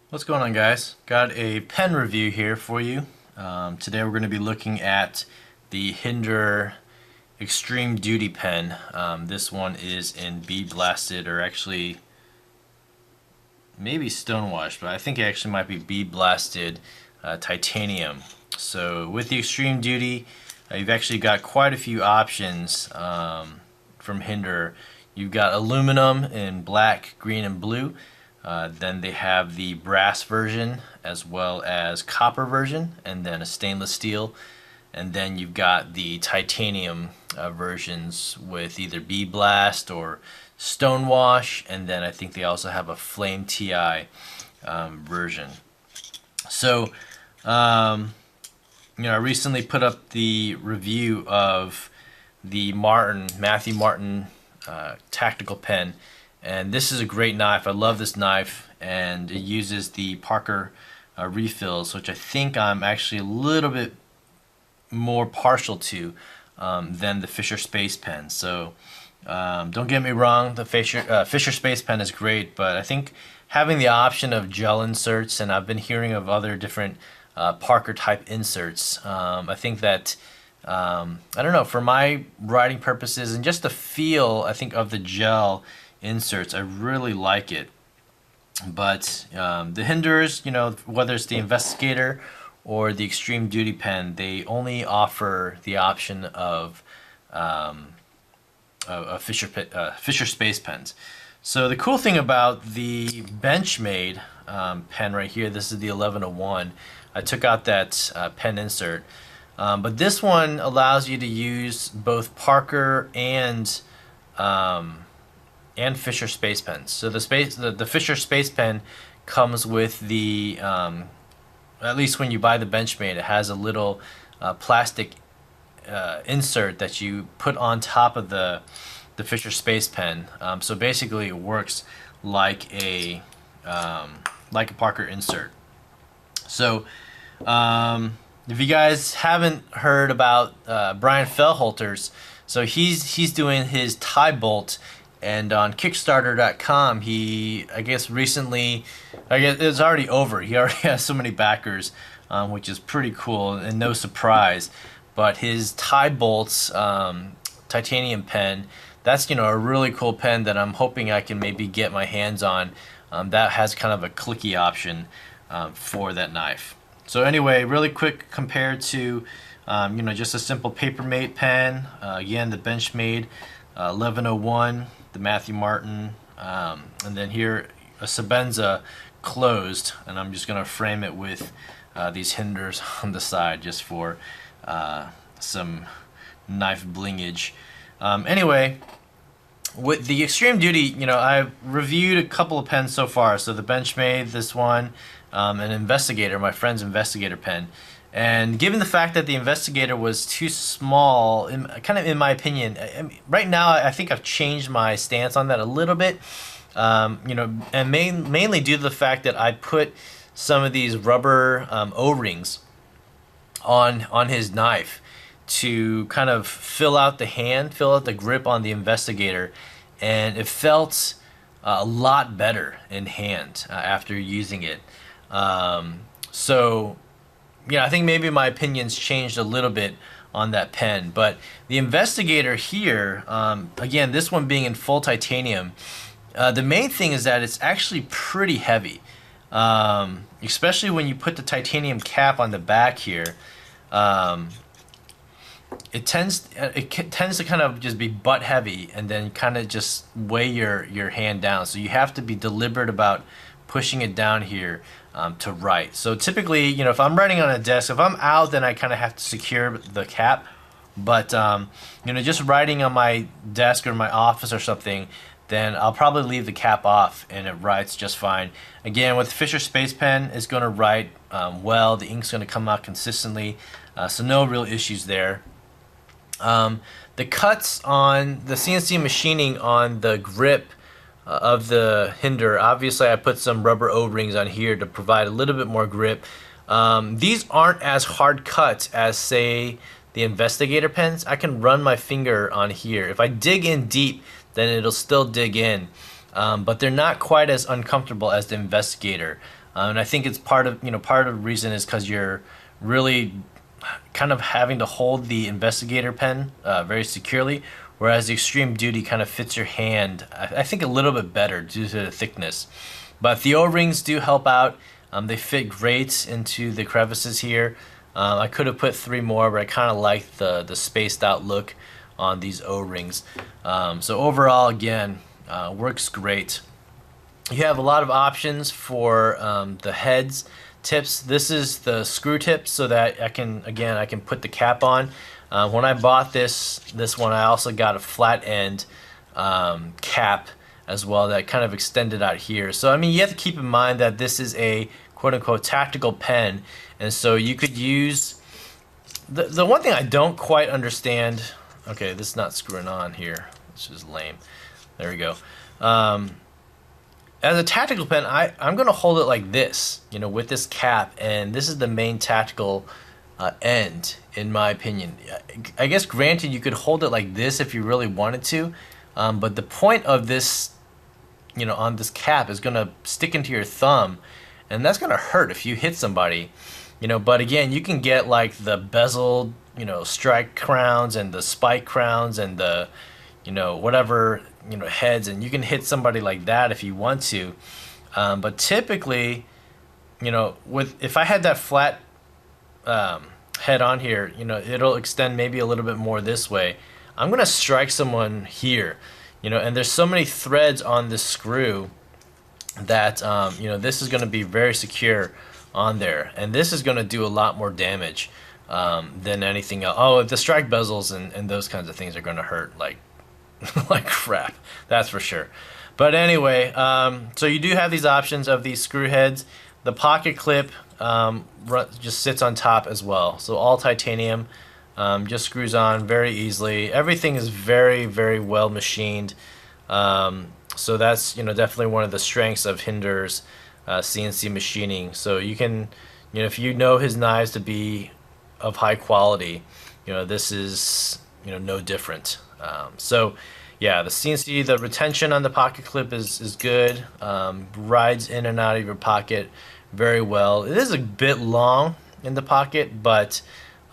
What's going on, guys? Got a pen review here for you. Today we're going to be looking at the Hinderer Extreme Duty pen. This one is in bead blasted, or actually maybe stonewashed, but I think it actually might be bead blasted titanium. So with the Extreme Duty, you've actually got quite a few options from Hinderer. You've got aluminum in black, green, and blue. Then they have the brass version as well as copper version, and then a stainless steel. And then you've got the titanium versions with either bead blast or stonewash, and then I think they also have a flame TI version. So, I recently put up the review of the Matthew Martin tactical pen. And this is a great knife. I love this knife, and it uses the Parker refills, which I think I'm actually a little bit more partial to than the Fisher Space Pen. So don't get me wrong, the Fisher Space Pen is great, but I think having the option of gel inserts, and I've been hearing of other different Parker type inserts, I think that I don't know, for my writing purposes and just the feel, I think, of the gel inserts, I really like it. But the Hinderers, whether it's the Investigator or the Extreme Duty pen, they only offer the option of Fisher Space pens. So the cool thing about the Benchmade pen right here, this is the 1101. I took out that pen insert, but this one allows you to use both Parker and Fisher Space pens. So the Fisher Space pen comes with the at least when you buy the Benchmade, it has a little plastic insert that you put on top of the Fisher Space pen. So basically, it works like a Parker insert. So if you guys haven't heard about Brian Fellholter's, so he's doing his tie bolt. And on Kickstarter.com, I guess it's already over. He already has so many backers, which is pretty cool and no surprise. But his tie bolts titanium pen, that's a really cool pen that I'm hoping I can maybe get my hands on. That has kind of a clicky option for that knife. So anyway, really quick compared to just a simple Papermate pen. Again, the Benchmade 1101. The Matthew Martin, and then here a Sebenza closed, and I'm just going to frame it with these Hinderers on the side just for some knife blingage. Anyway, with the Extreme Duty, I've reviewed a couple of pens so far. So the Benchmade, this one, an Investigator, my friend's Investigator pen. And given the fact that the Investigator was too small, kind of in my opinion, right now I think I've changed my stance on that a little bit, and mainly due to the fact that I put some of these rubber O-rings on his knife to kind of fill out the grip on the Investigator, and it felt a lot better in hand after using it. So I think maybe my opinions changed a little bit on that pen. But the Investigator here, again, this one being in full titanium, the main thing is that it's actually pretty heavy, especially when you put the titanium cap on the back here. It tends to kind of just be butt heavy and then kind of just weigh your hand down. So you have to be deliberate about pushing it down here to write. So typically, if I'm writing on a desk, if I'm out, then I kind of have to secure the cap. But just writing on my desk or my office or something, then I'll probably leave the cap off and it writes just fine. Again, with Fisher Space Pen, it's going to write well. The ink's going to come out consistently, so no real issues there. The cuts on the CNC machining on the grip of the Hinderer, obviously I put some rubber O-rings on here to provide a little bit more grip. These aren't as hard cut as, say, the Investigator pens. I can run my finger on here. If I dig in deep, then it'll still dig in. but they're not quite as uncomfortable as the Investigator. And I think it's part of the reason is because you're really kind of having to hold the Investigator pen very securely, whereas the Extreme Duty kind of fits your hand, I think, a little bit better due to the thickness. But the O-rings do help out. They fit great into the crevices here. I could have put 3 more, but I kind of like the spaced out look on these O-rings. So overall, again, works great. You have a lot of options for the heads tips. This is the screw tip, so that I can put the cap on. When I bought this one, I also got a flat end cap as well that kind of extended out here. So I mean, you have to keep in mind that this is a quote-unquote tactical pen, and so you could use the one thing I don't quite understand. Okay, this is not screwing on here. This is lame. There we go. As a tactical pen, I'm going to hold it like this, with this cap, and this is the main tactical end, in my opinion. I guess, granted, you could hold it like this if you really wanted to, but the point of this, on this cap is going to stick into your thumb, and that's going to hurt if you hit somebody, But again, you can get like the bezeled, strike crowns and the spike crowns and the, whatever, heads, and you can hit somebody like that if you want to. But typically, if I had that flat head on here, it'll extend maybe a little bit more this way. I'm gonna strike someone here, and there's so many threads on this screw that this is gonna be very secure on there, and this is gonna do a lot more damage than anything else. Oh, the strike bezels and those kinds of things are gonna hurt like like crap, that's for sure. But anyway, so you do have these options of these screw heads. The pocket clip just sits on top as well, so all titanium, just screws on very easily. Everything is very, very well machined, so that's definitely one of the strengths of Hinderer's CNC machining. So you can, if you know his knives to be of high quality, this is no different. So yeah, the CNC, the retention on the pocket clip is good. Rides in and out of your pocket very well. It is a bit long in the pocket, but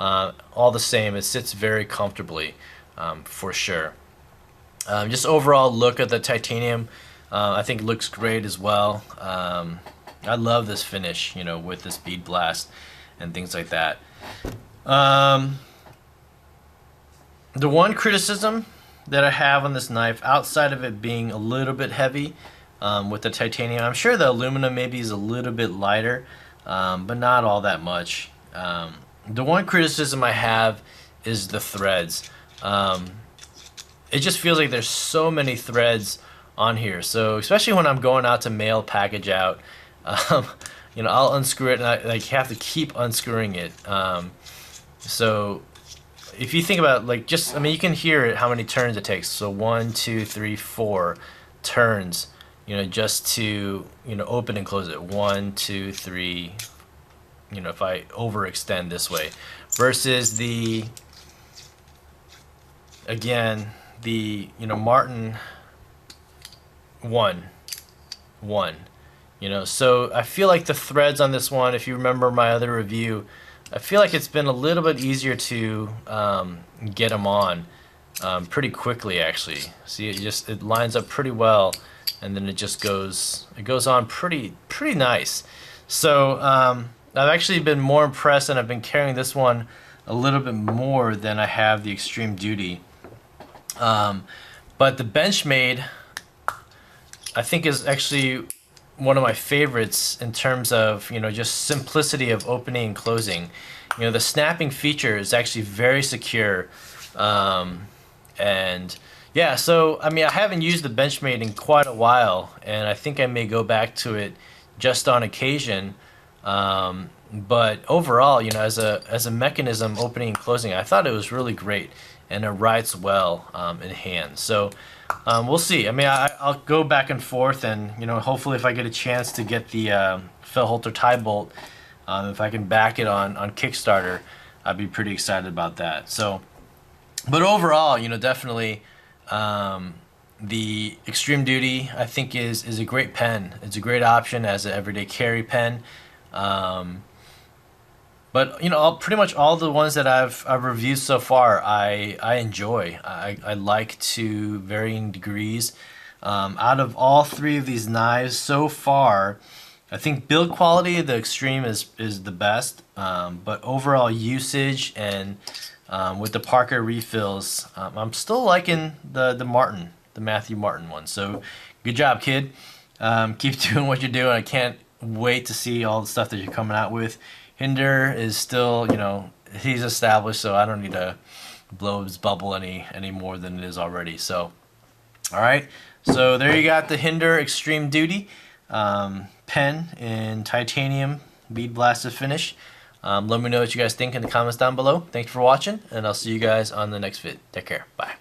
all the same, it sits very comfortably, for sure. Just overall look at the titanium, I think looks great as well. I love this finish, with this bead blast and things like that. The one criticism that I have on this knife, outside of it being a little bit heavy with the titanium, I'm sure the aluminum maybe is a little bit lighter, but not all that much. The one criticism I have is the threads. It just feels like there's so many threads on here. So especially when I'm going out to mail package out, I'll unscrew it and I have to keep unscrewing it. So if you think about you can hear it, how many turns it takes. So 1, 2, 3, 4 turns, just to, open and close it. 1, 2, 3, if I overextend this way, versus the Martin 1. So I feel like the threads on this one, if you remember my other review, I feel like it's been a little bit easier to get them on pretty quickly, actually. See, it lines up pretty well, and then it goes on pretty nice. So I've actually been more impressed, and I've been carrying this one a little bit more than I have the Extreme Duty. But the Benchmade, I think, is actually one of my favorites in terms of just simplicity of opening and closing. The snapping feature is actually very secure, and yeah. So I mean, I haven't used the Benchmade in quite a while, and I think I may go back to it just on occasion. But overall, as a mechanism, opening and closing, I thought it was really great, and it writes well in hand. So we'll see. I mean, I'll go back and forth, and hopefully, if I get a chance to get the Fellholter tie bolt, if I can back it on Kickstarter, I'd be pretty excited about that. So, but overall, definitely, The Extreme Duty, I think, is a great pen. It's a great option as an everyday carry pen. Um, but you know, pretty much all the ones that I've reviewed so far, I enjoy. I like to varying degrees. Out of all three of these knives so far, I think build quality, the Extreme is the best. But overall usage and with the Parker refills, I'm still liking the Martin, the Matthew Martin one. So good job, kid. Keep doing what you're doing. I can't wait to see all the stuff that you're coming out with. Hinderer is still, you know, he's established, so I don't need to blow his bubble any more than it is already. So, all right. So there you got the Hinderer Extreme Duty pen in titanium bead blasted finish. Let me know what you guys think in the comments down below. Thanks for watching, and I'll see you guys on the next vid. Take care. Bye.